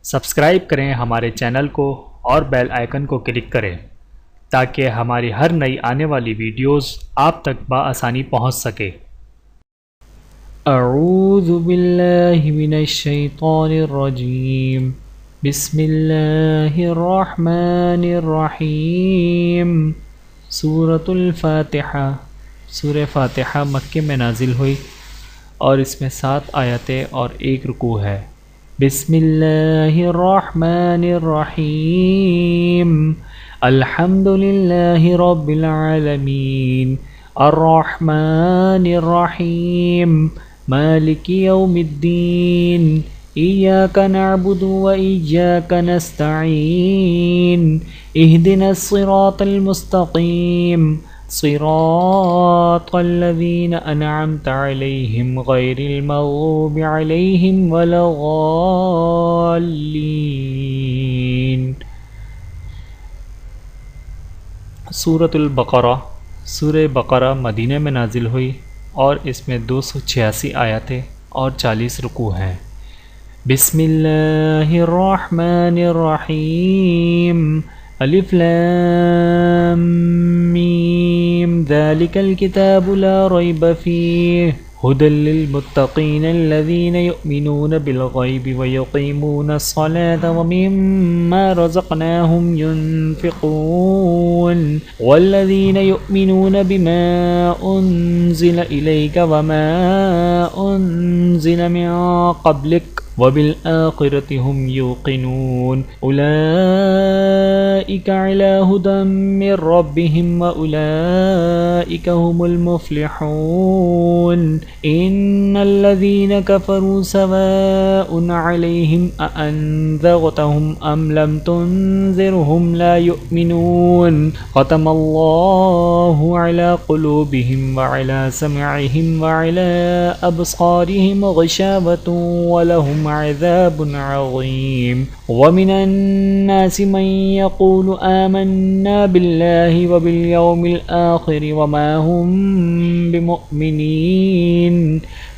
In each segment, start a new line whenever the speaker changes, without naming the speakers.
Subscribe करें हमारे channel को और बेल आइकन को क्लिक करें ताकि हमारी हर नई आने वाली वीडियोस आप तक बआसानी पहुंच सके।
अऊज़ु बिल्लाहि मिनश शैतानिर रजीम। बिस्मिल्लाहिर रहमानिर रहीम। सूरतुल फातिहा। सूरह फातिहा मक्के में नाजिल हुई और इसमें 7 आयतें और 1 रुकू है। बिस्मिल्लाहिर रहमानिर रहीम। अल्हम्दुलिल्लाहि रब्बिल आलमीन अर्रहमानिर रहीम मालिकि यौमिद्दीन इय्याका नअबुदु व इय्याका नस्तईन इहदिनस सिरातल मुस्तकीम सिरातल लज़ीना अनअमता अलैहिम गैरिल मग़्ज़ूबि अलैहिम वलद्दाल्लीन। सूरतुल बक़रा। सूरह बक़रा मदीने में नाजिल हुई और इसमें 286 आयतें और 40 रुकू हैं। बिस्मिल्लाहिर रहमानिर रहीम। अलिफ लाम मीम ज़ालिकल किताबु ला रैब फ़ीह हुदल लिल मुत्तक़ीन अल्लज़ीना युमिनून बिल ग़ैबि व युक़ीमूनस सलाता व मिम्मा रज़क़नाहुम युनफ़िक़ून वल्लज़ीना युमिनून बिमा उन्ज़िला इलैका व मा उन्ज़िला मिन क़ब्लिक व बिल आख़िरति हुम युक़िनून उलाइका अला हुदम मिर रब्बिहिम व उलाइका हुमुल मुफ़्लिहून। इन्नल्लज़ीना कफ़रू सवाउन अलैहिम अअन्ज़रतहुम अम लम तुन्ज़िरहुम ला युमिनून ख़तमल्लाहु अला क़ुलूबिहिम व अला समइहिम व अला अब्सारिहिम ग़िशावतुन व लहुम अज़ाबुन अज़ीम। व मिनन नासि मन यक़ूलु आमन्ना बिल्लाहि व बिल यौमिल आख़िर व मा हुम बिमुमिनीन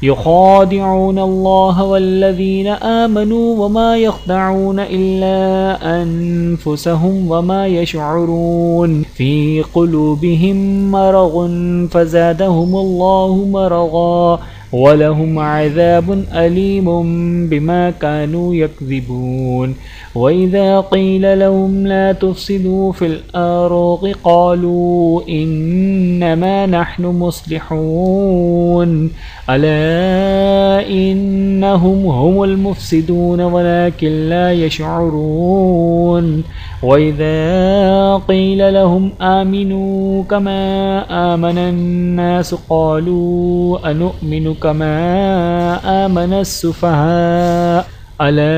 युख़ादिऊन अल्लाह वल्लज़ीना आमनू व मा यख़दऊन इल्ला अनफुसहुम व मा यशऊरून फ़ी क़ुलूबिहिम मरग़ुन फ़ज़ादहुमुल्लाहु मरग़ा वलहुम अज़ाबुन अलीमुम बिमा कानू यकज़िबून। वइज़ा क़ील लहुम ला तुफ़सिदू फ़िल अर्ज़ि क़ालू इन्नमा नहनु मुस्लिहून अला इन्नहुम हुमुल मुफ़सिदून वलाकिन ला यशऊरून। वइज़ा क़ील लहुम आमिनू कमा आमनन नास क़ालू अनुमिनु कमा आमनस सुफ़हा अला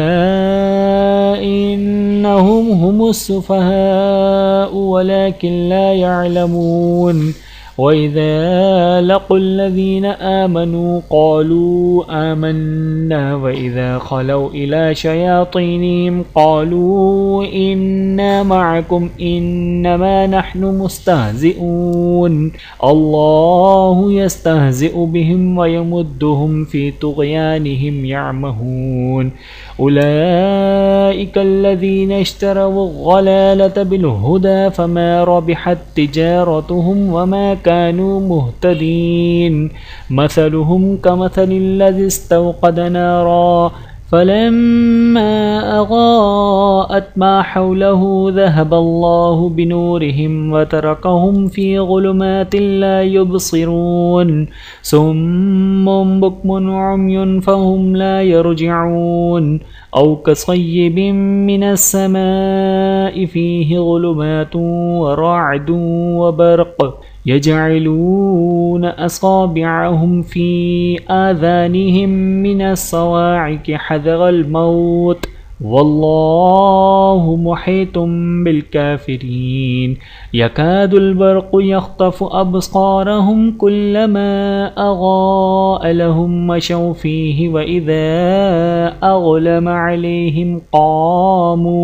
इन्नहुम हुमुस सुफ़हा वलाकिन ला यअलमून। वइज़ा लक़ुल्लज़ीना आमनू क़ालू आमन्ना वइज़ा ख़लौ इला शयातीनिहिम क़ालू इन्ना मअकुम इन्नमा नहनु मुस्तहज़िऊन अल्लाहु यस्तहज़िउ बिहिम व यमुद्दुहुम फ़ी तुग़यानिहिम यअमहून। उलाइका अल्लज़ीना इश्तरवुल ज़लालता बिल हुदा फ़मा रबिहत तिजारतुहुम व मा कानू मुहतदीन। मसलुहुम कमसलिल लज़ी इस्तवक़द नारा फ़लम्मा अज़ाअत मा हौलहु ज़हबल्लाहु बिनूरिहिम व तरकहुम फ़ी ज़ुलुमातिन ला युबसिरून सुम्मुन बुक्मुन उम्युन फ़हुम ला यरजिऊन औ कसय्यिबिन मिनस समाइ फ़ीहि ज़ुलुमातुन व राअदुन व बर्क़ यजअलून असाबिअहुम फ़ी आज़ानिहिम मिनस सवाइक़ हज़रल मौत वल्लाहु मुहीतुम बिल काफ़िरीन। यकादुल बर्क़ु यख़्तफ़ु अब्सारहुम कुल्लमा अज़ाअ लहुम मशौ फ़ीहि व इज़ा अज़लम अलैहिम क़ामू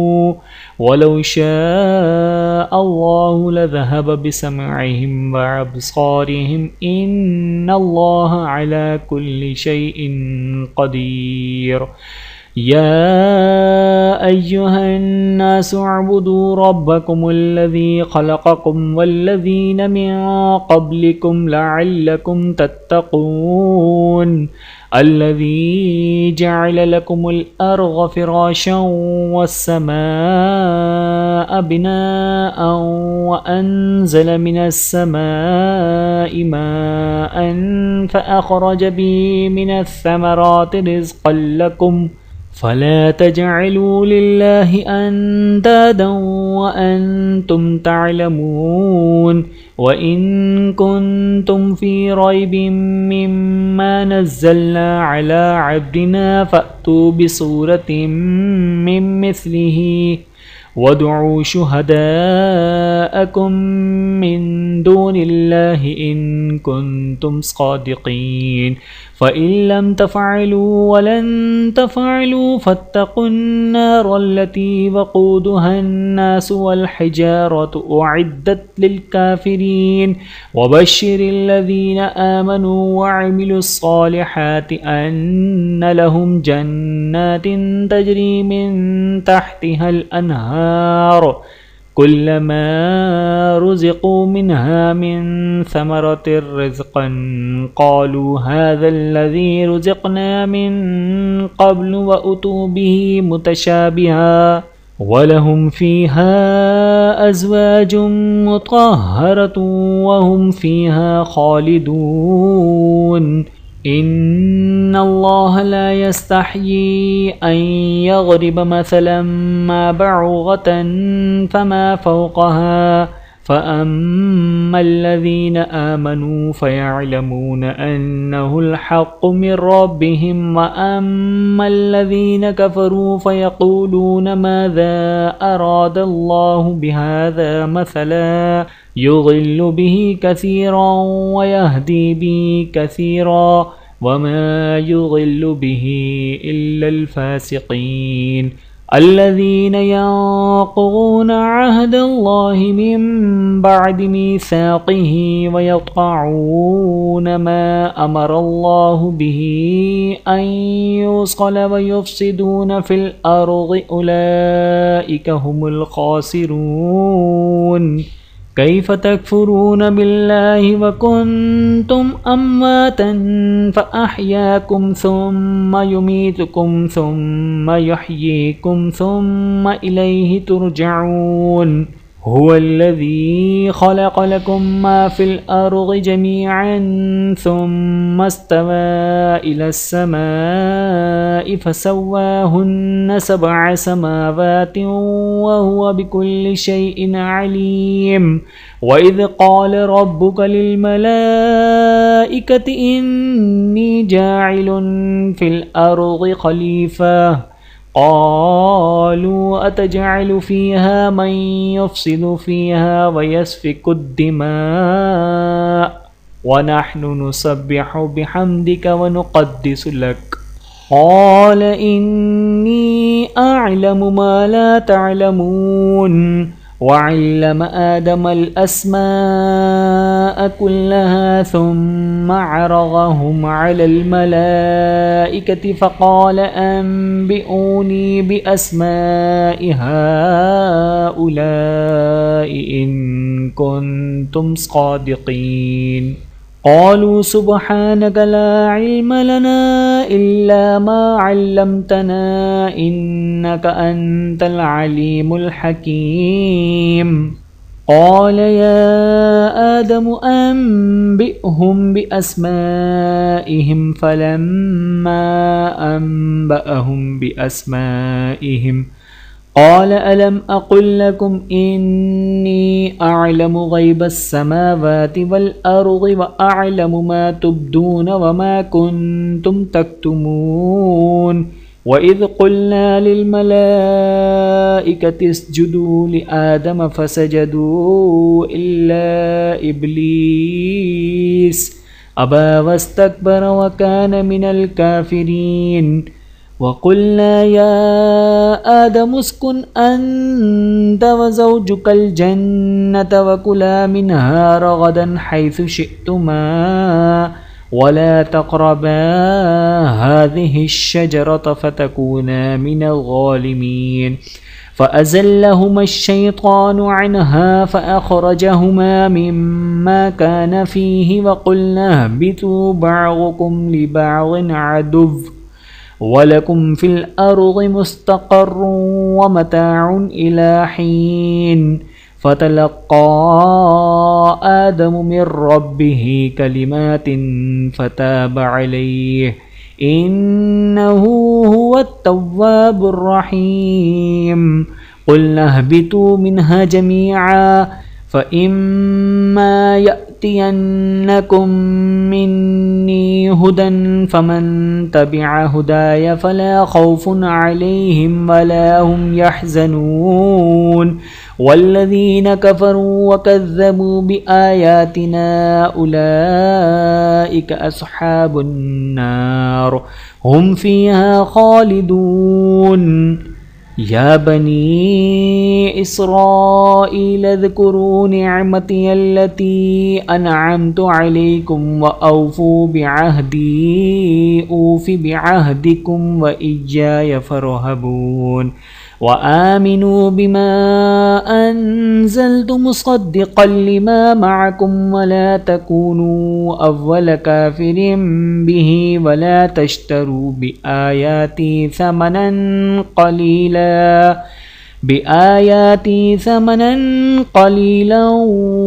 वलौ शाअल्लाहु लज़हब बिसमइहिम व अब्सारिहिम इन्नल्लाहा अला कुल्लि शैइन क़दीर। या अय्युहन्नासु अअबुदू रब्बकुमुल्लज़ी खलक़कुम वल्लज़ीना मिन क़ब्लिकुम लअल्लकुम तत्तक़ून अल्लज़ी जअल लकुमुल अर्ज़ फ़िराशं वस्समाअ बिनाअन वअन्ज़ल मिनस समाइ माअन फ़अख़रज बिही मिनस समराति रिज़क़न लकुम फ़ला तजअलू लिल्लाहि अंदादन वअन्तुम तअलमून वइन कुन्तुम फ़ी रैबिम मिम्मा नज़्ज़लना अला अब्दिना फ़अतू बिसूरतिम मिन मिस्लिही वदउ शुहदाअकुम मिन दूनिल्लाहि इन कुन्तुम सादिक़ीन फ़इन लम तफ़अलू वलन तफ़अलू फ़त्तक़ुन्नार अल्लती वक़ूदुहन्नासु वल्हिजारतु उअद्दत लिलकाफ़िरीन वबश्शिरिल्लज़ीना आमनू वअमिलुस्सालिहाति अन्न लहुम जन्नातिन तजरी मिन तहतिहल अनहार कुल्लमा रुज़िक़ू मिन्हा मिन समरतिर रिज़क़न क़ालू हाज़ाल्लज़ी रुज़िक़ना मिन क़ब्लु वअतू बिही मुतशाबिहा वलहुम फ़ीहा अज़वाजुम मुत्तहरतुन वहुम फ़ीहा ख़ालिदून इन्नल्लाह ला यस्तहयी अन यग़रिब मसलन मा बअूग़तन फमा फ़ौक़हा फ़अम्मल्लज़ीना आमनू फ़यअलमून अन्नहुल हक़्क़ु मिन रब्बिहिम वअम्मल्लज़ीना कफ़रू फ़यक़ूलून माज़ा अरादल्लाहु बिहाज़ा मसला युज़िल्लु बिही कसीरन वयहदी बिही कसीरा वमा युज़िल्लु बिही इल्लल फ़ासिक़ीन الذين ينقضون عهد الله من بعد ميثاقه ويقطعون ما أمر الله به أن يوصل ويفسدون في الأرض أولئك هم الخاسرون كيف تكفرون بالله وكنتم أمواتا فأحياكم ثم يميتكم ثم يحييكم ثم إليه ترجعون هو الذي خلق لكم ما في الأرض جميعا ثم استوى إلى السماء فسواهن سبع سماوات وهو بكل شيء عليم وإذ قال ربك للملائكة إني جاعل في الأرض خليفة قالوا أتجعل فيها من يفسد فيها ويسفك الدماء ونحن نسبح بحمدك ونقدس لك قال إني أعلم ما لا تعلمون وعلم آدم الأسماء كلها ثم عرضهم على الملائكة فقال أنبئوني بأسماء هؤلاء إن كنتم صادقين قالوا سبحانك لا علم لنا إلا ما علمتنا إنك أنت العليم الحكيم قال يا آدم أنبئهم بأسمائهم فلما أنبأهم بأسمائهم قال ألم أقل لكم إني أعلم غيب السماوات والأرض وأعلم ما تبدون وما كنتم تكتمون وإذ قلنا للملائكة اسجدوا لآدم فسجدوا إلا إبليس أبى واستكبر وكان من الكافرين وقلنا يا آدم اسكن أنت وزوجك الجنة وكلا منها رغدا حيث شئتما वला तक़रबा हाज़िहि अश-शजरत फ़तकूना मिनल ज़ालिमीन फ़अज़ल्लहुमा अश-शैतानु अन्हा फ़अख़रजहुमा मिम्मा काना फ़ीहि वक़ुलना ihबितू बअज़ुकुम लिबअज़िन अदुव्व वलकुम फ़िल अर्ज़ि मुस्तक़र्रुन व मताउन इला हीन फ़तलक़्क़ा आदम मिन रब्बिहि कलिमातिन फ़ताब अलैहि इन्नहु हुवत-तव्वाबुर रहीम क़ुलना ihबितू मिन्हा जमीअन फ़इम्मा यअतियन्नकुम मिन्नी हुदन फ़मन तबिअ हुदाय फ़ला ख़ौफ़ुन अलैहिम वला हुम यहज़नून वल्लज़ीन कफ़रू वकज़्ज़बू बिआयातिना उलाइका अस्हाबुन नार हुम फ़ीहा ख़ालिदून या बनी इस्राईल अज़्कुरू निअमती अल्लती अनअमतु अलैकुम व औफ़ू बिअहदी ऊफ़ि बिअहदिकुम व इय्याय फ़र्हबून व आमिनू बिमा अनज़ल्तु मुसद्दिक़न लिमा मअकुम व ला तकूनू अव्वल काफ़िरिन बिही व ला तश्तरू बिआयाती समनन क़लीला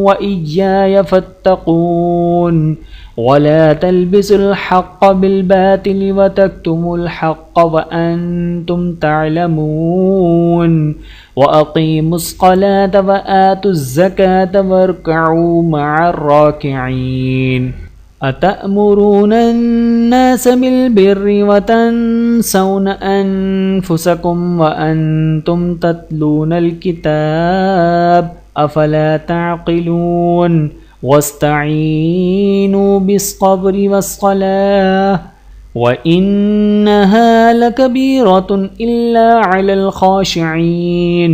व इय्याय फ़त्तक़ून वला तल्बिसुल हक़्क़ बिलबातिल व तक्तुमुल हक़्क़ व अंतुम तअलमून व अक़ीमुस्सलात व आतुज़्ज़कात वरकऊ मअर राकिईन अतअमुरून अन्नास बिलबिर्रि व तन्सौन अनफुसकुम व अंतुम तत्लूनल किताब अफला तअक़िलून वस्तईनू बिस्सब्रि वस्सलाह व इन्नहा लकबीरतुन इल्ला अलल ख़ाशिईन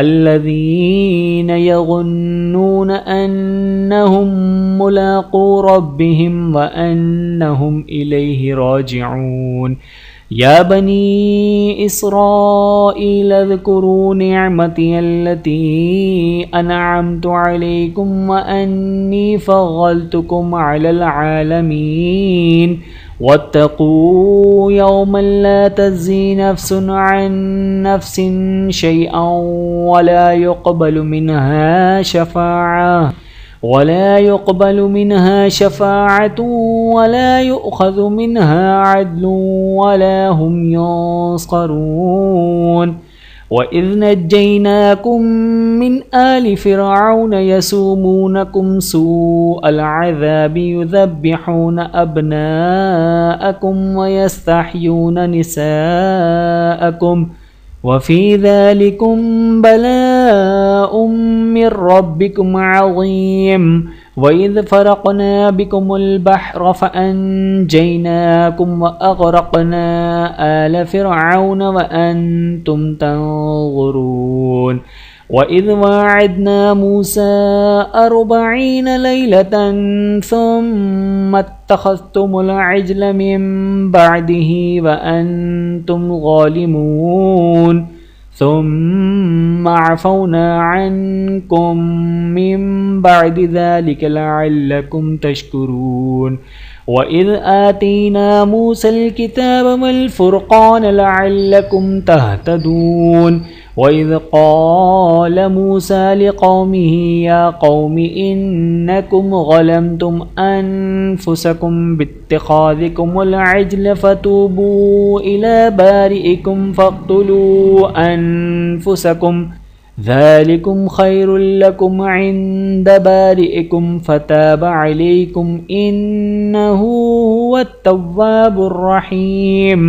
अल्लज़ीना यज़ुन्नून अन्नहुम मुलाक़ू रब्बिहिम व अन्नहुम इलैहि राजिऊन या बनी इस्राईल अज़्कुरू निअमती अल्लती अनअमतु अलैकुम व अन्नी फ़द्दलतुकुम अलल आलमीन वत्तक़ू यौमन ला तज़्ज़ी नफ़्सुन अन नफ़्सिन शैअन वला युक़बल मिन्हा शफ़ाअतुन वला युअख़ज़ु मिन्हा अदलुन वला हुम युंसरून वइज़ नज्जयनाकुम मिन आलि फ़िरऔन यसूमूनकुम सूअल अज़ाबि युज़ब्बिहून अब्नाअकुम व यस्तहयून निसाअकुम वफ़ी ज़ालिकुम बलाउम मिर रब्बिकुम अज़ीम वइज़ फ़रक़ना बिकुमुल बहर फ़अनजयनाकुम व अग़रक़ना आल फ़िरऔन व अंतुम तंज़ुरून वइज़ वाअदना मूसा 40 लैलतन थुम्मा इत्तख़ज़्तुमुल इज्ल मिन बअदिही व अंतुम ज़ालिमून थुम्मा अफ़ौना अन्कुम मिन बअदि ज़ालिका लअल्लकुम तशकुरून वइज़ आतैना मूसल किताब वल फ़ुरक़ान लअल्लकुम तहतदून वइज़ क़ाल मूसा लिक़ौमिही या क़ौमि इन्नकुम ज़लमतुम अनफुसकुम बित्तिख़ाज़िकुमुल इज्ल फ़तूबू इला बारिइकुम फ़क़्तुलू अनफुसकुम ज़ालिकुम ख़ैरुल लकुम इन्द बारिइकुम फ़ताब अलैकुम इन्नहु हुवत-तव्वाबुर रहीम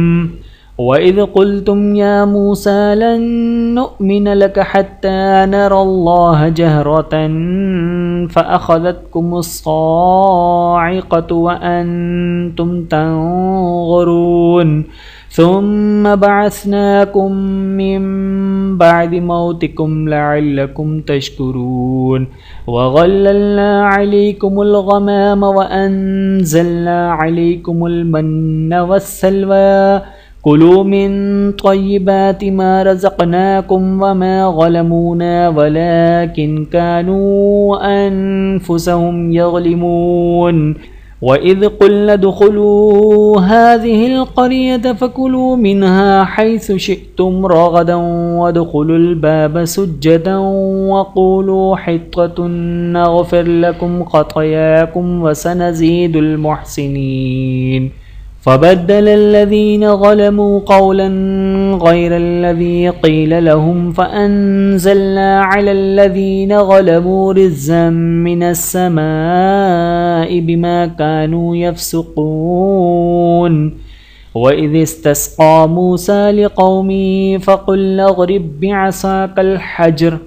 वइज़ क़ुल्तुम या मूसा लन नुअ्मिन लक हत्ता नरल्लाह जहरतन फ़अख़ज़तकुमुस्साइक़तु व अंतुम तंज़ुरून ثم بعثناكم من بعد موتكم لعلكم تشكرون وظللنا عليكم الغمام وأنزلنا عليكم المن والسلوى كلوا من طيبات ما رزقناكم وما ظلمونا ولكن كانوا أنفسهم يظلمون وإذ قلنا ادخلوا هذه القرية فكلوا منها حيث شئتم رغدا وادخلوا الباب سجدا وقولوا حطة نغفر لكم خطاياكم وسنزيد المحسنين فبدل الذين ظلموا قولا غير الذي قيل لهم فأنزلنا على الذين ظلموا رجزا من السماء بما كانوا يفسقون وإذ استسقى موسى لقومه فقل اضرب بعصاك الحجر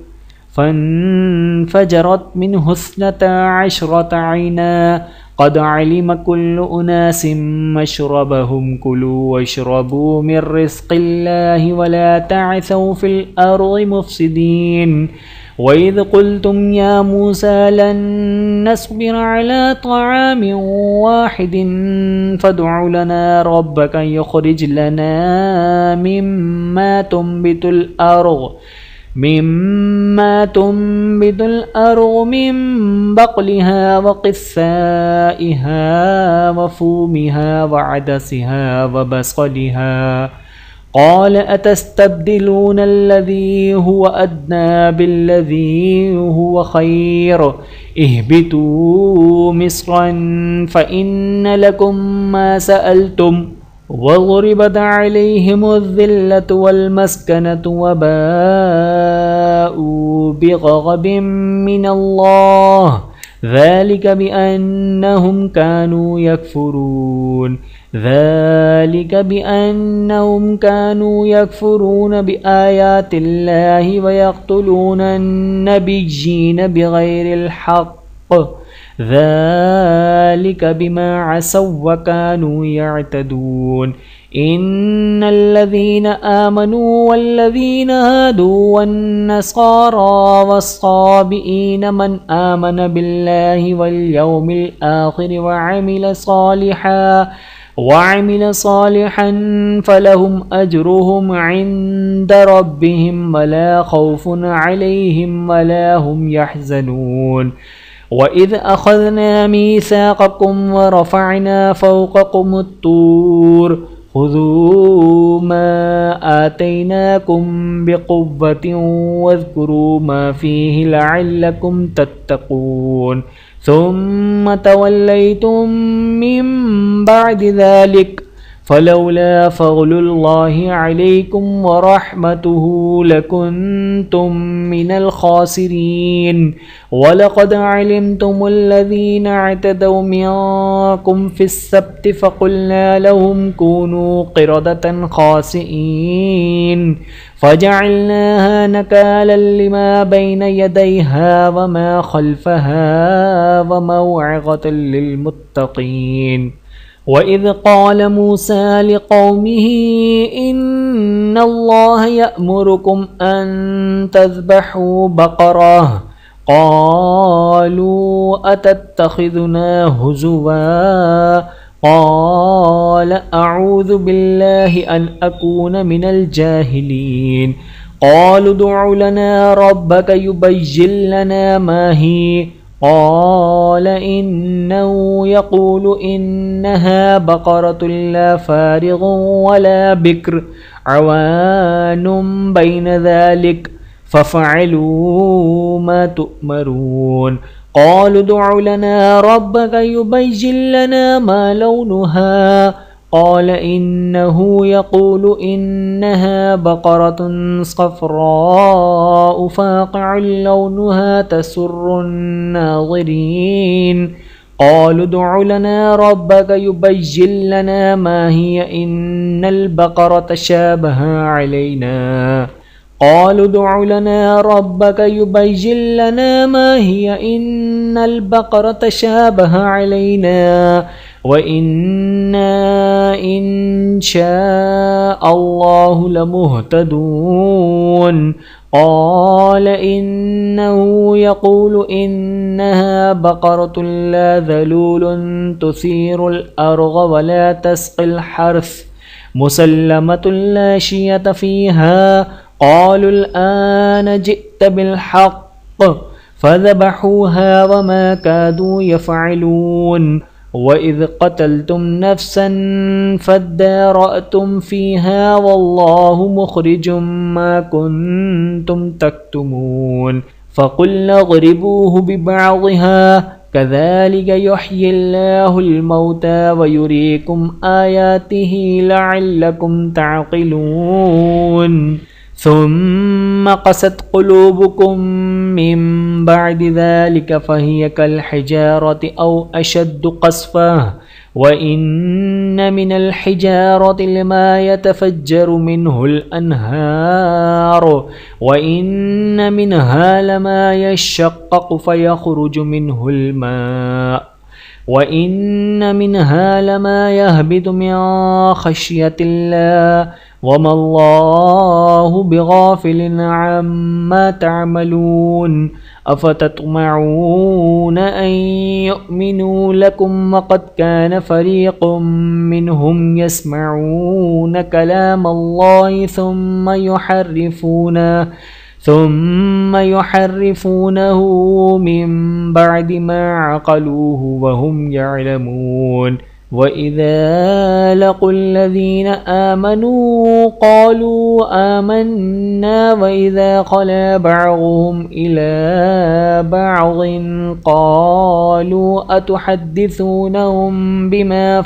فانفجرت منه 12 عينا قد علم كل أناس مشربهم كلوا واشربوا من رزق الله ولا تعثوا في الأرض مفسدين وإذ قلتم يا موسى لن نصبر على طعام واحد فادع لنا ربك يخرج لنا مما تنبت الأرض من بقلها وقثائها وفومها وعدسها وبصلها قال أتستبدلون الذي هو أدنى بالذي هو خير اهبطوا مصرا فإن لكم ما سألتم وضربت عليهم الذلة والمسكنة وباءوا بغضب من الله ذلك بأنهم كانوا يكفرون بآيات الله ويقتلون النبيين بغير الحق ذلك بما عصوا وكانوا يعتدون إن الذين آمنوا والذين هادوا والنصارى والصابئين من آمن بالله واليوم الآخر وعمل صالحا فلهم أجرهم عند ربهم ولا خوف عليهم ولا هم يحزنون وإذ أخذنا ميثاقكم ورفعنا فوقكم الطور خذوا ما آتيناكم بقوة واذكروا ما فيه لعلكم تتقون ثم توليتم من بعد ذلك فلولا فضل الله عليكم ورحمته لكنتم من الخاسرين ولقد علمتم الذين اعتدوا منكم في السبت فقلنا لهم كونوا قردة خاسئين فجعلناها نكالا لما بين يديها وما خلفها وموعظة للمتقين وإذ قال موسى لقومه إن الله يأمركم أن تذبحوا بقرة قالوا أتتخذنا هزوا قال أعوذ بالله أن أكون من الجاهلين قالوا ادع لنا ربك يبين لنا ما هي قال إنه يقول إنها بقرة لا فارغ ولا بكر عوان بين ذلك ففعلوا ما تؤمرون قالوا ادع لنا ربك يبين لنا ما لونها قال إنه يقول إنها بقرة صفراء فاقع لونها تسر الناظرين قالوا ادع لنا ربك يبين لنا ما هي إن البقرة شابه علينا قالوا ادع لنا ربك يبين لنا ما هي إن البقرة شابه علينا व इन्ना इंशाअल्लाहु लमुहतदून। क़ाल इन्नहु यक़ूलु इन्नहा बक़रतुन ला ज़लूलुन तुसीरुल अर्ज़ व ला तस्क़िल हर्स मुसल्लमतुन ला शियत फ़ीहा। क़ालुल आन जि'त बिल हक़्क़ फ़ज़बहूहा व मा कादू यफ़अलून। वइज़ क़तलतुम नफ़्सन फ़द्दारअतुम फ़ीहा वल्लाहु मुख़रिजुम मा कुन्तुम तक्तुमून। फ़क़ुल्ना इज़रिबूहु बिबअज़िहा कज़ालिक युह्यिल्लाहुल मौता व युरीकुम आयातिही लअल्लकुम तअक़िलून। सुम्म क़सत क़ुलूबुकुम मिन बअदि ज़ालिक फ़हिय कल हिजारति औ अशद्दु क़स्वा। व इन्न मिनल हिजारति लमा यतफ़ज्जरु मिन्हुल अन्हार व इन्न मिन्हा लमा यशक़्क़क़ु फ़यख़रुजु मिन्हुल मा व इन्न मिन्हा लमा यहबितु मिन ख़श्यतिल्लाह वमल्लाहु बिग़ाफ़िलिन अम्मा तअमलून। अफ़तत्मऊन अन युमिनू लकुम वक़द कान फ़रीक़ुम मिनहुम यस्मऊन कलामल्लाहि ثم يحرفونه من بعد ما عقلوه وهم يعلمون। وإذا لقوا الذين آمنوا قالوا آمنا وإذا خلا بعضهم إلى بعض قالوا أتحدثونهم بما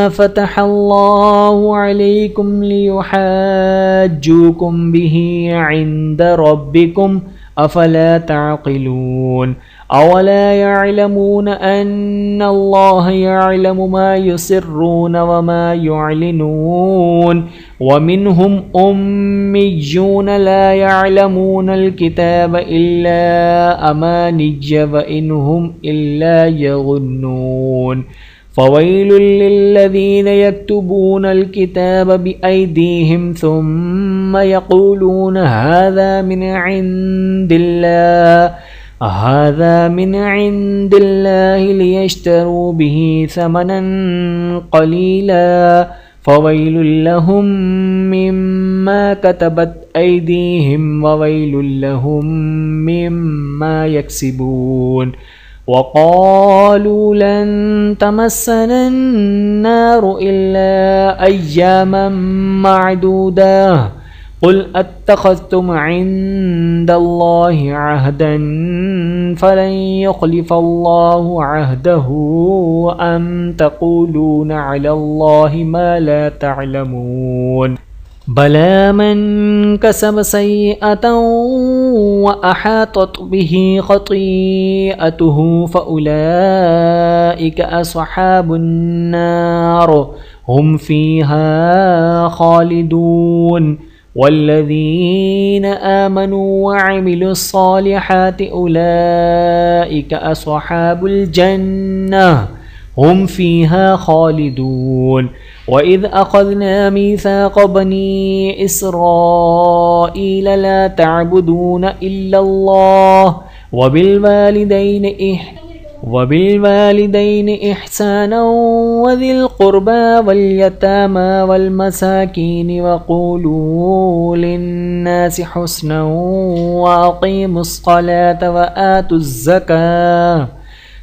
فتح الله عليكم ليحاجوكم به عند ربكم أفلا تعقلون। أولا يعلمون أن الله يعلم ما يسرون وما يعلنون ومنهم أميون لا يعلمون الكتاب إلا أماني وإنهم إلا يظنون। فويل للذين يكتبون الكتاب بأيديهم ثم يقولون هذا من عند الله ليشتروا به ثمنا قليلا فويل لهم مما كتبت أيديهم وويل لهم مما يكسبون। وقالوا لن تمسنا النار إلا أياما معدودة قل أتخذتم عند الله عهدا فلن يخلف الله عهده أم تقولون على الله ما لا تعلمون। بلى من كسب سيئة وأحاطت به خطيئته فأولئك أصحاب النار هم فيها خالدون। والذين آمنوا وعملوا الصالحات أولئك أصحاب الجنة هم فيها خالدون। وإذ أخذنا ميثاق بني إسرائيل لا تعبدون إلا الله وبالوالدين إحسانا وذي القربى واليتامى والمساكين وقولوا للناس حسنا وأقيموا الصلاة وآتوا الزكاة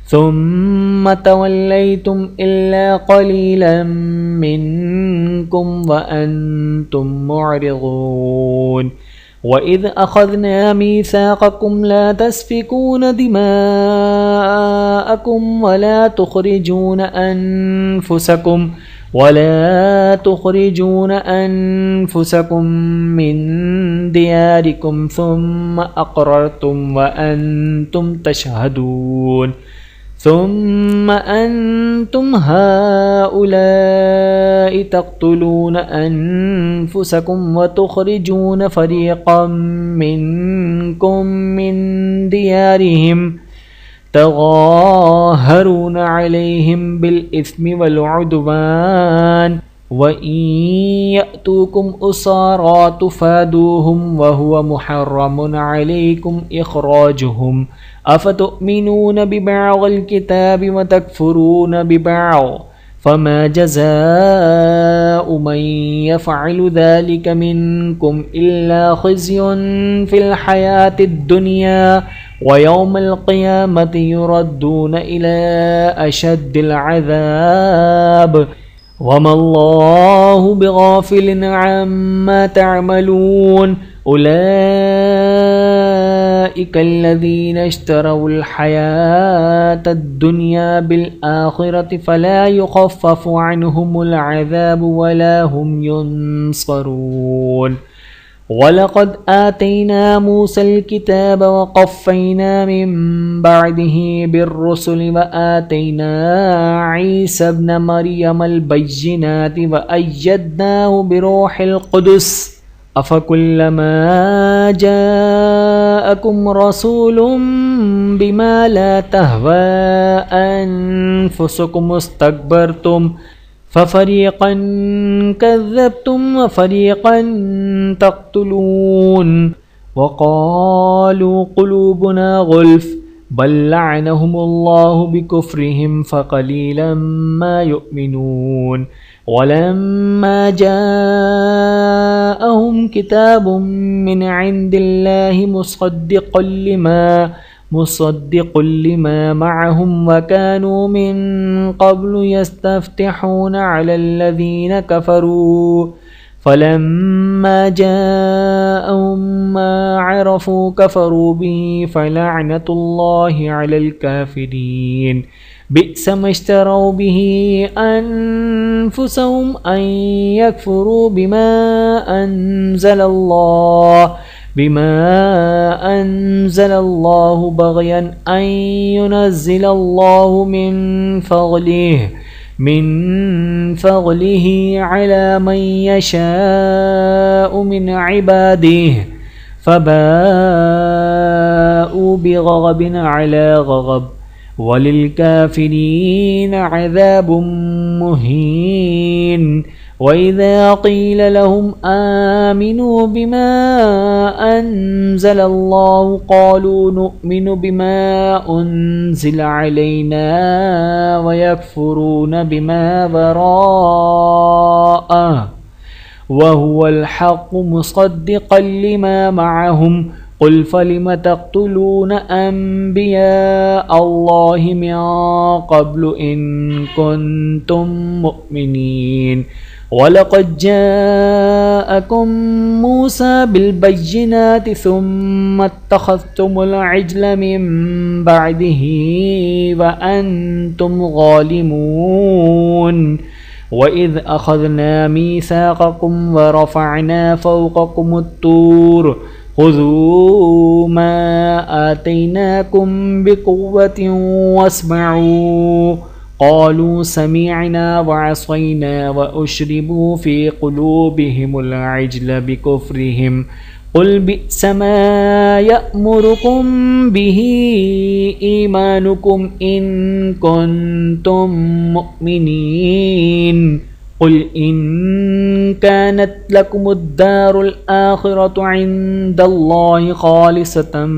ثم توليتم إلا قليلا منكم وأنتم معرضون। وإذ أخذنا ميثاقكم لا تسفكون دماءكم ولا تخرجون أنفسكم من دياركم ثم أقررتم وأنتم تشهدون ثم أنتم هؤلاء تقتلون أنفسكم وتخرجون فريقا منكم من ديارهم तग़ाहरून अलैहिम बिल इस्मि वल उद्वान व इन यअतूकुम उसारा तुफादूहुम व हुवा मुहर्रमुन अलैकुम इखराजुहुम अफतुमिनून बिबअदिल किताबि व तकफुरून बिबअद फमा जज़ाउ मन यफ़अलु ज़ालिका मिनकुम इल्ला ख़िज़्युन फ़िल हयातिद दुनिया व यौमल क़ियामति युरद्दून इला अशद्दिल अज़ाब वमल्लाहु बिग़ाफ़िलिन अम्मा तअमलून उलाइकल्लज़ीना इश्तरौल हयातद दुनिया बिल आखिरति फला युख़फ़फ़ु अन्हुमुल अज़ाबु वला हुम युनसरून वलक़द आतैना मूसल किताब वक़फ़्फ़ैना मिन बअदिही बिर्रुसुलि व आतैना ईसा इब्न मरियमल बय्यिनाति व अय्यदनाहु बिरूहिल क़ुदुस अफ़कुल्लमा जाअकुम रसूलुम बिमा ला तहवा अन्फुसुकुम इस्तकबरतुम फ़फ़रीक़न कज़्ज़बतुम व फ़रीक़न तक़्तुलून वक़ालू क़ुलूबुना गुल्फ़ बल लअनहुमुल्लाहु बिकुफ़्रिहिम फ़क़लीलन मा युमिनून वलम्मा जाअहुम किताबुम मिन इंदिल्लाहि मुसद्दिक़ुल लिमा मअहुम व कानू मिन क़ब्लु यस्तफ़्तिहूना अलल्लज़ीना कफ़रू फलम्मा जाअहुम मा अरफ़ू कफ़रू बिही फ़लअनतुल्लाहि अलल काफ़िरीन बि'स मा इश्तरौ बिही अन्फुसहुम अन यकफ़ुरू बिमा अंज़लल्लाहु बग़यन अन युनज़्ज़िलल्लाहु मिन फ़ज़लिही अला मन यशाअु मिन इबादिही फ़बाअू बिग़ज़बिन अला ग़ज़ब वलिलकाफ़िरीन अज़ाबुम मुहीन वइज़ा क़ील लहुम आमिनू बिमा अंज़लल्लाहु क़ालू नु'मिनु बिमा उन्ज़िला अलैना व यकफ़ुरून बिमा वराअहु व हुवल हक़्क़ु मुसद्दिक़न लिमा मअहुम क़ुल फ़लिम तक़्तुलून अंबिया अल्लाहि मिन क़ब्लु इन कुन्तुम मुअ्मिनीन वलक़द जाअकुम मूसा बिलबय्यिनाति सुम्मा इत्तख़ज़्तुमुल इज्ल मिन बअदिही व अंतुम ज़ालिमून वइज़ अख़ज़ना मीसाक़कुम व रफ़अना फ़ौक़कुमुत तूर ख़ुज़ू मा आतैनाकुम बिक़ुव्वतिन वस्मअू क़ालू समिअना व असैना व उश्रिबू फ़ी क़ुलूबिहिमुल इज्ल बिकुफ़्रिहिम क़ुल बि'स मा यअमुरुकुम बिही ईमानुकुम इन कुन्तुम मुअ्मिनीन क़ुल इन कानत लकुमुद्दारुल आखिरतु इंदल्लाहि ख़ालिसतम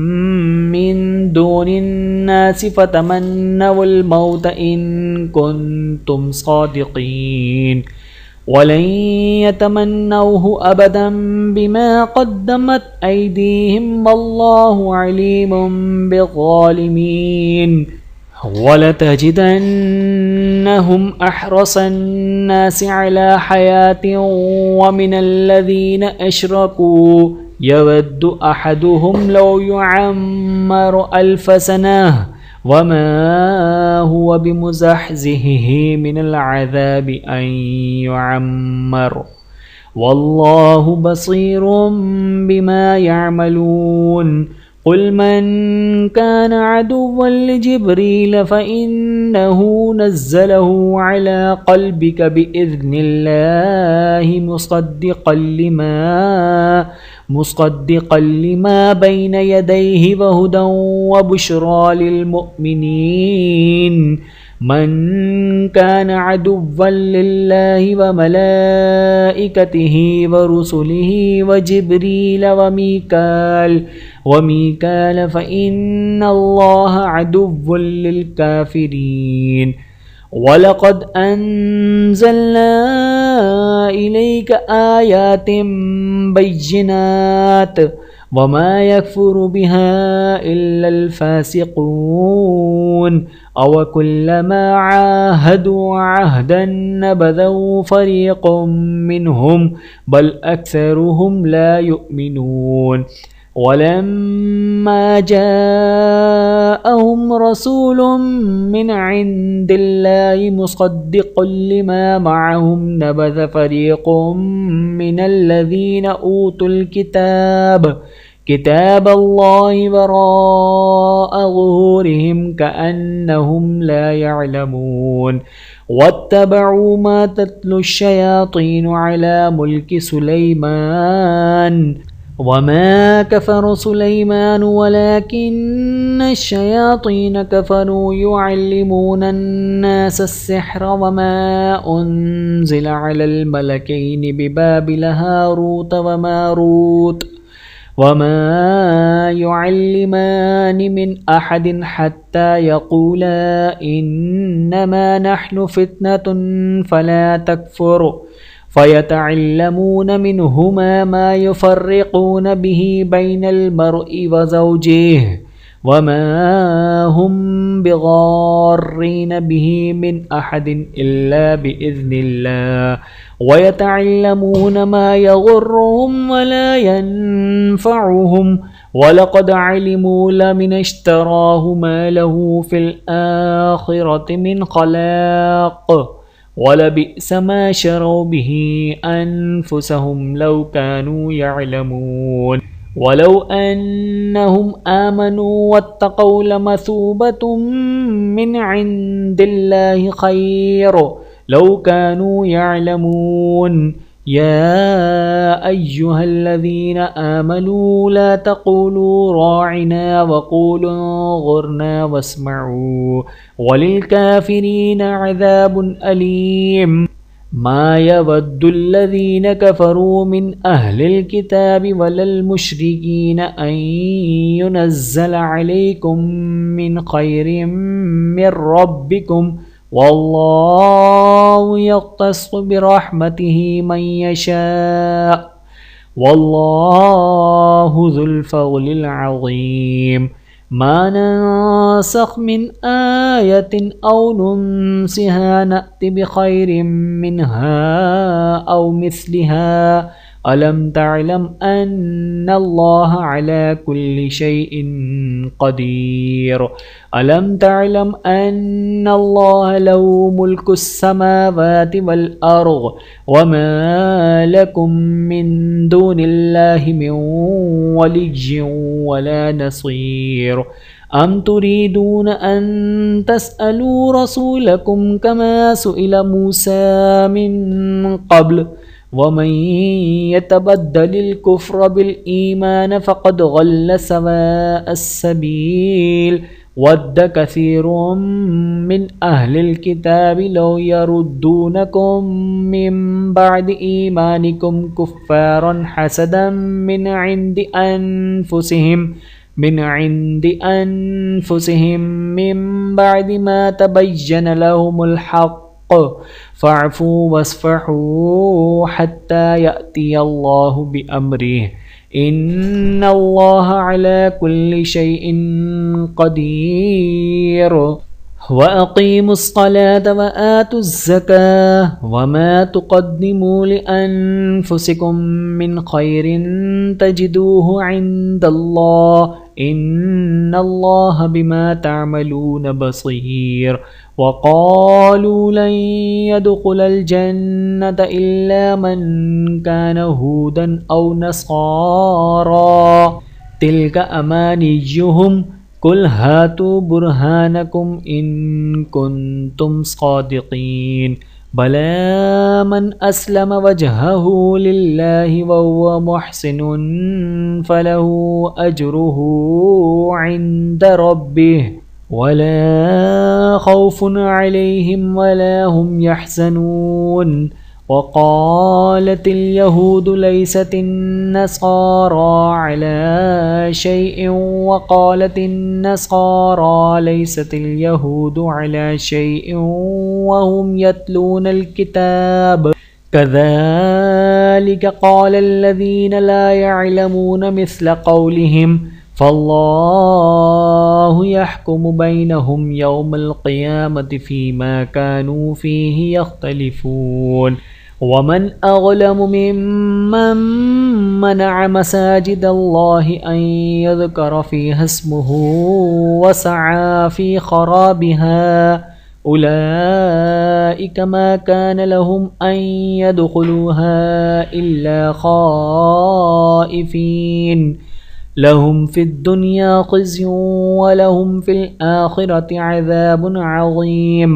मिन दूनिन नासि फ़तमन्नवुल मौत इन कुन्तुम सादिक़ीन वलन यतमन्नौहु अबदन बिमा क़द्दमत ऐदीहिम वल्लाहु अलीमुम बिज़्ज़ालिमीन वलतजिदन्नहुम अहरसन नासि अला हयातिन व मिनल्लज़ीना अशरकू यवद्दु अहदुहुम लौ युअम्मरु अल्फ सनह वमा हुवा बिमुज़हज़िहिही मिनल अज़ाबि अन युअम्मर वल्लाहु बसीरुम बिमा यअमलून क़ुल मन कान अदुव्वन लिजिब्रील फ़इन्नहु नज़्ज़लहु अला क़ल्बिक बिइज़्निल्लाहि मुसद्दिक़न लिमा मुस्सद्दिक़न लिमा बैन यदैहि व हुदन व बुश्रा लिलमुमिनीन मन कान अदुव्वन लिल्लाहि व मलाइकतिहि व रुसुलिहि व जिब्रील व मीकाल फ़इन्नल्लाह अदुव्वुन लिलकाफ़िरीन वलक़द अंज़लना इलैका आयातिन बय्यिनात वमा यकफ़ुरु बिहा इल्लल फ़ासिक़ून अव कुल्लमा आहदू अहदन नबज़हु फ़रीक़ुम मिनहुम बल अक्सरुहुम ला युमिनून वलम्मा जाअहुम रसूलुम मिन इंदिल्लाहि मुसद्दिक़ुन लिमा मअहुम नबज़ फ़रीक़ुम मिनल्लज़ीना ऊतुल किताब अल्लाहि वराअ ज़ुहूरिहिम कअन्नहुम ला यअलमून वत्तबअू मा तत्लु शयातीनु अला मुल्कि सुलैमान वमा कफ़र सुलैमान वलाकिन्न अश्शयातीन कफ़रू युअल्लिमून अन्नास अस्सिह्र वमा उन्ज़िल अलल मलकैनि बिबाबिल हारूत व मारूत वमा युअल्लिमान मिन अहदिन हत्ता यक़ूला इन्नमा नहनु फ़ित्नतुन फला तकफ़ुर फ़यतअल्लमून मिन्हुमा मा युफ़र्रिक़ून बिही बैनल मर्इ व ज़ौजिहि वमा हुम बिग़ार्रीन बिही मिन अहदिन इल्ला बिइज़्निल्लाह वयतअल्लमून मा यग़ुर्रुहुम वला यन्फ़अुहुम वलक़द अलिमू लमन इश्तराहु मा लहु फ़िल आख़िरति मिन ख़लाक़ वलबिअस मा शरौ बिही अनफुसहुम लौ कानू यअलमून वलौ अन्नहुम आमनू वत्तक़ौ लमसूबतुम मिन इंदिल्लाहि खैर लौ कानू यअलमून या अय्युहल्लज़ीना आमनू ला तक़ूलू राइना वक़ूलू उन्ज़ुरना वस्मअू वलिलकाफ़िरीन अज़ाबुन अलीम मा यवद्दुल्लज़ीन कफ़रू मिन अहलिल किताबि वलल मुश्रिकीन अन युनज़्ज़ल अलैकुम मिन खैरिम मिर रब्बिकुम वल्लाहु यख्तस्सु बिरहमतिहि मन यशा वल्लाहु ज़ुल फ़ज़्लिल अज़ीम मा नंसख़ मिन आयतिन औ नुन्सिहा नअति बिखैरिम मिन्हा औ मिस्लिहा अलम तअलम अन्नल्लाह अला कुल्लि शैइन क़दीर अलम तअलम अन्नल्लाह लहु मुल्कुस समावाति वल अर्ज़ वमा लकुम मिन दूनिल्लाहि मिन वलिय्यिन वला नसीर अम तुरीदून अन तसअलू रसूलकुम कमा सुइल मूसा मिन क़ब्ल वमन यतबद्दलिल कुफ्र बिल ईमान फ़क़द ज़ल्ल सवाअस सबील वद्द कसीरुम मिन अहलिल किताबि लौ यरुद्दूनकुम मिन बअदि ईमानिकुम कुफ़्फ़ारन हसदन मिन इंदि अनफुसिहिम मिन बअदि मा तबय्यन लहुमुल हक़्क़ फ़अफ़ू वस्फ़हू हत्ता यअतियल्लाहु बिअम्रिहि इन्नल्लाह अला कुल्लि शैइन क़दीर व अक़ीमुस्सलात व आतुज़्ज़कात वमा तुक़द्दिमू लिअन्फ़ुसिकुम मिन खैरिन तजिदूहु इंदल्लाह इन्नल्लाह बिमा तअमलून बसीर वक़ालू लन यदख़ुलल जन्नता इल्ला मन कान हूदन औ नसारा तिल्का अमानियुहुम कुल हातू बुरहानकुम इन कुन्तुम सादिक़ीन बला मन अस्लम वजहहु लिल्लाहि वहुव मुहसिनुन फलहु अजरुहु इंद रब्बिह वला खौफुन अलैहिम वला हुम यहज़नून वक़ालतिल यहूदु लैसतिन नसारा अला शैइन वक़ालतिन नसारा लैसतिल यहूदु अला शैइन वहुम यतलूनल किताब कज़ालिक क़ालल्लज़ीन ला यअलमून मिस्ल क़ौलिहिम फ़ल्लाहु यहकुमु बैनहुम यौमल क़ियामति फ़ीमा कानू फ़ीहि यख्तलिफ़ून वमन अज़लमु मिम्मन मनअ मसाजिदल्लाहि अन युज़करा फ़ीहा इस्मुहु वसअ फ़ी ख़राबिहा उलाइक मा कान लहुम अन यदख़ुलूहा इल्ला ख़ाइफ़ीन लहुम फ़िद्दुनिया ख़िज़्युन वलहुम फ़िल आख़िरति अज़ाबुन अज़ीम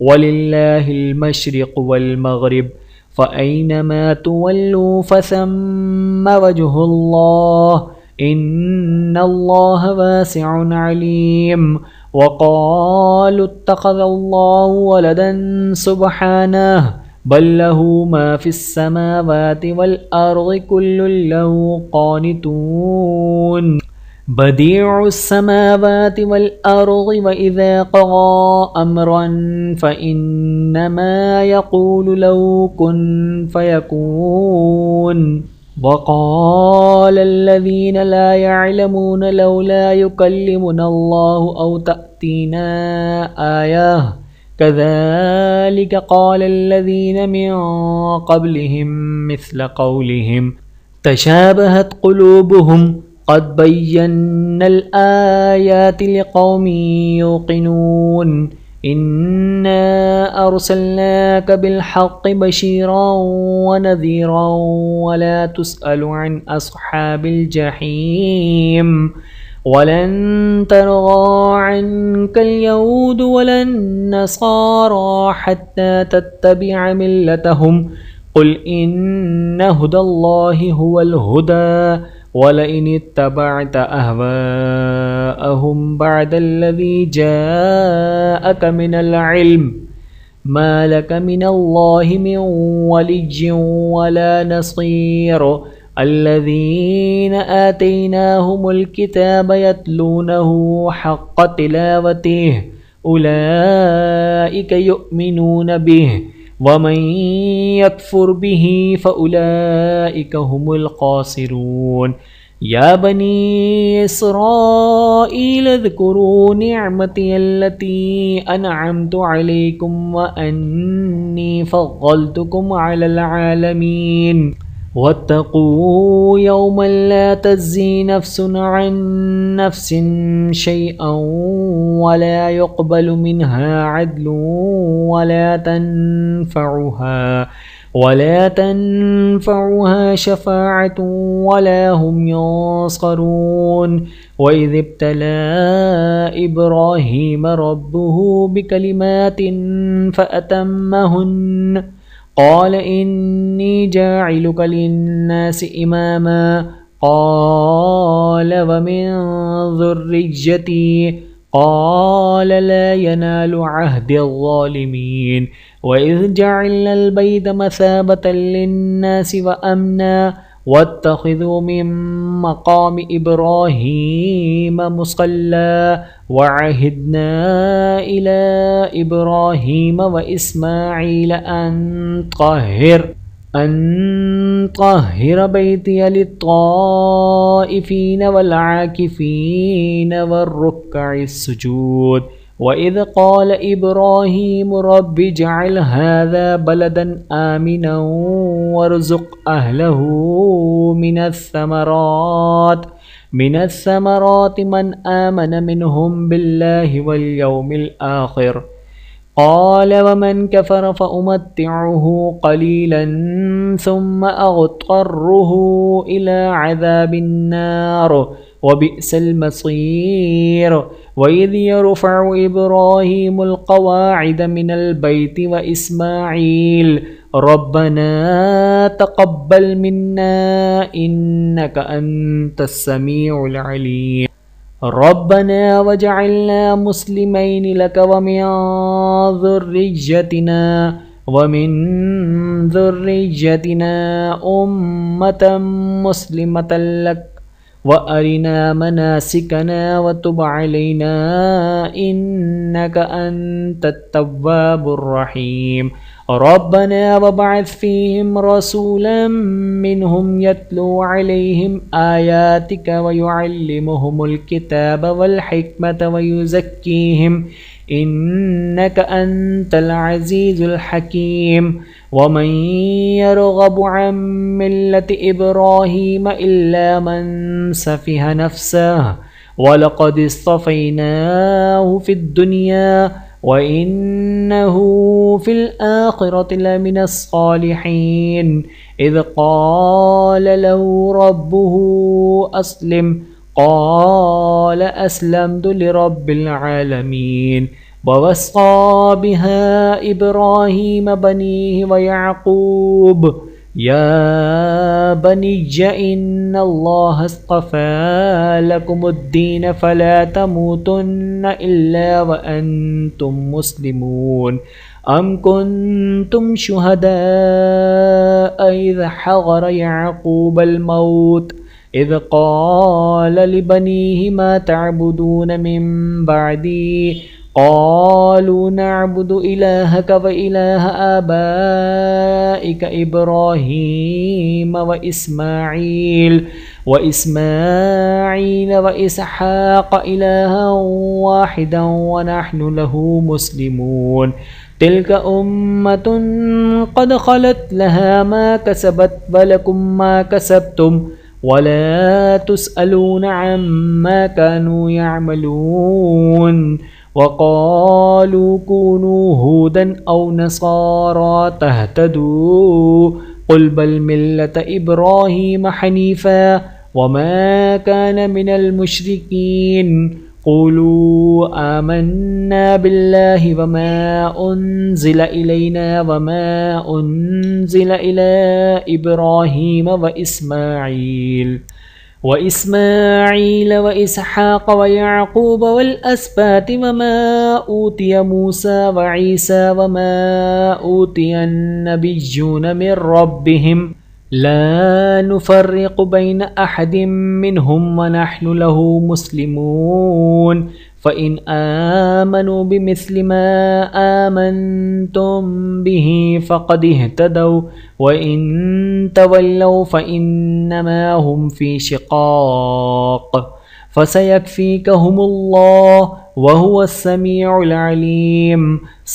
वलिल्लाहिल मशरिक़ु वल मग़रिब फ़अय्नमा तुवल्लू फ़सम्म वजहुल्लाह इन्नल्लाह वासिउन अलीम वक़ालू इत्तख़ज़ल्लाहु वलदन सुब्हानहु बल लहू मा फ़िस्समावाति वल अर्ज़ि कुल्लुन लहू क़ानितून बदीउस्समावाति वल अर्ज़ि व इज़ा क़ज़ा अम्रन फ़इन्नमा यक़ूलु लहू कुन फ़यकून वक़ालल्लज़ीन ला यअलमून लौला युकल्लिमुनल्लाहु औ तअतीना आयह कज़ालिक क़ालल्लज़ीन मिन क़ब्लिहिम मिस्ल क़ौलिहिम तशाबहत क़ुलूबुहुम क़द बय्यन्नल आयाति लिक़ौमिन युक़िनून इन्ना अरसलनाक बिलहक़्क़ि बशीरन व नज़ीरन वला तुसअलु अन अस्हाबिल जहीम वलन तरग़ा अन्कल यहूद वलन नसारा हत्ता तत्तबिअ मिल्लतहुम क़ुल इन्न हुदल्लाहि हुवल हुदा वलइन इत्तबअत अहवाअहुम बअदल्लज़ी जाअक मिनल इल्म मा लक मिनल्लाहि मिन वलिय्यिन वला नसीर अल्लज़ीन आतैनाहुमुल किताब यतलूनहु हक़्क़ तिलावतिहि उलाइक युमिनून बिहि वमन यकफुर बिहि फ़उलाइक हुमुल ख़ासिरून या बनी इस्राईल अज़्कुरू निअमती अल्लती अनअमतु अलैकुम व अन्नी फ़द्दलतुकुम अलल आलमीन वत्तक़ू यौमन ला तज़्ज़ी नफ़्सुन अन नफ़्सिन शैअन वला युक़बलु मिन्हा अदलुन वला तनफ़उहा शफ़ाअतुन वला हुम युंसरून वइज़ इब्तला इब्राहीम रब्बुहु बिकलिमातिन फ़अतम्महुन्न क़ाल इन्नी जाइलुक लिन्नासि इमामा क़ाल वमिन ज़ुर्रिय्यती क़ाल ला यनालु अहदिज़्ज़ालिमीन वइज़ जअलनल बैत मसाबतन लिन्नासि व अम्ना वत्तख़िज़ू मिन मक़ामि इब्राहीम मुसल्ला वअहिद्ना इला इब्राहीम व इस्माईल अन तत्तहिर बैतिय लित्ताइफ़ीन वल आकिफ़ीन वर्रुक्कइस्सुजूद वइज़ क़ाल इब्राहीम रब्बि इजअल हाज़ा बलदन आमिना वरज़ुक़ अहलहु मिनस्समरात मन आमन मिनहुम बिल्लाहि वल यौमिल आखिर क़ाल वमन कफ़र फ़उमत्तिउहु क़लीलन सुम्मा अज़्तरुहु इला अज़ाबिन्नार वबिअसल मसीर। वइज़ यरफ़उ इब्राहीमुल क़वाइद मिनल बैति व इस्माईल रब्बना तक़ब्बल मिन्ना इन्नका अंतस समीउल अलीम। रब्बना वजअलना मुस्लिमैन लक व मिन ज़ुर्रिय्यतिना उम्मतन मुस्लिमतन लक व अरिना मनासिकना व तुब अलैना इन्नका अंतत तव्वाबुर रहीम। रब्बना वबअथ फ़ीहिम रसूलन मिनहुम यत्लू अलैहिम आयातिका व युअल्लिमुहुमुल किताब वल हिकमत व युज़क्कीहिम इन्नका अंतल अज़ीज़ुल हकीम। वमन यरग़बु अन मिल्लति इब्राहीम इल्ला मन सफ़िह नफ़्सहु वलक़द इस्तफ़ैनाहु फ़िद्दुनिया व इन्नहु फ़िल आख़िरति लमिनस सालिहीन। इज़ क़ाल लहु रब्बुहु अस्लिम क़ाल अस्लमतु लिरब्बिल आलमीन। ववस्सा बिहा इब्राहीम बनीहि व याक़ूब या बनिय्य इन्नल्लाह अस्तफ़ा लकुमुद्दीन फ़ला तमूतुन्न इल्ला व अंतुम मुस्लिमून। अम कुन्तुम शुहदाअ इज़ हज़र याक़ूबल मौत इज़ क़ाल लिबनीहि मा तअबुदून मिन बअदी क़ालू नअबुदु इलाहक व इलाह आबाइक इब्राहीम व इस्माईल व इसहाक़ इलाहन वाहिदन व नहनु लहु मुस्लिमून। तिल्क उम्मतुन क़द ख़लत लहा मा कसबत व लकुम मा कसबतुम वला तुसअलून अम्मा कानू यअमलून। वक़ालू कूनू हूदन औ नसारा तहतदू क़ुल बल मिल्लत इब्राहीम हनीफ़ा वमा कान मिनल मुशरिकीन। क़ूलू आमन्ना बिल्लाहि वमा उन्ज़िल इलैना वमा उन्ज़िल इला इब्राहीम व इसहाक़ व याक़ूब वल अस्बात वमा ऊतिय मूसा व ईसा वमा ऊतिय नबिय्यून मिन रब्बिहिम ला नुफ़र्रिक़ु बैन अहदिम मिनहुम व नहनु लहु मुस्लिमून। फ़इन आमनू बिमिस्लि मा आमन्तुम बिही फ़क़द इह्तदौ व इन तवल्लौ फ़इन्नमा हुम फ़ी शिक़ाक़ फ़सयक्फ़ीकहुमुल्लाहु व हुवस समीउल अलीम।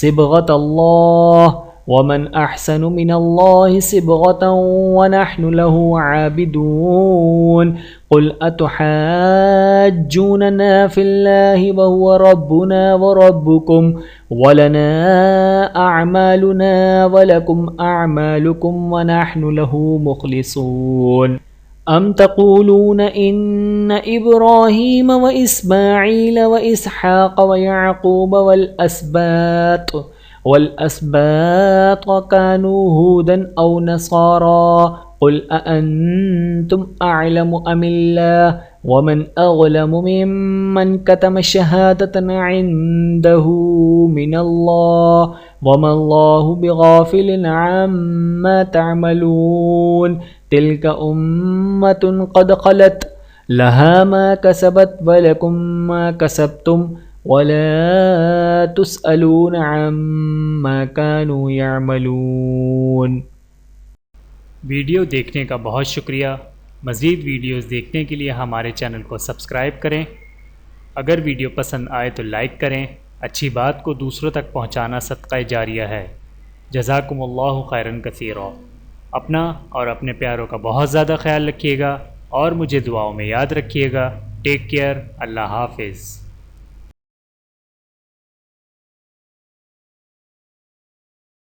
सिबग़तल्लाह वमन अहसनु मिनल्लाहि सिबग़तन व नहनु लहु आबिदून। क़ुल अतुहाज्जूनना फ़िल्लाहि व हुव रब्बुना व रब्बुकुम व लना अअमालुना व लकुम अअमालुकुम व नहनु लहु मुख़लिसून। अम तक़ूलून इन्न इब्राहीम व इस्माईल व इसहाक़ व याक़ूब वल अस्बात कानू हूदन औ नसारा क़ुल अअन्तुम अअलमु अमिल्लाह वमन अज़लमु मिम्मन कतम शहादतन इन्दहु मिनल्लाह वमल्लाहु बिग़ाफ़िलिन अम्मा तअमलून। तिल्क उम्मतुन क़द ख़लत लहा मा कसबत व लकुम मा कसबतुम वला तुसअलून अम्मा कानू यअमलून।
वीडियो देखने का बहुत शुक्रिया। मज़ीद वीडियोस देखने के लिए हमारे चैनल को सब्सक्राइब करें। अगर वीडियो पसंद आए तो लाइक करें। अच्छी बात को दूसरों तक पहुंचाना सदक़ा जारिया है। जज़ाकुमुल्लाहु खैरन कसीरा। अपना और अपने प्यारों का बहुत ज़्यादा ख्याल रखिएगा और मुझे दुआओं में याद रखिएगा। Take care. अल्लाह हाफ़िज़।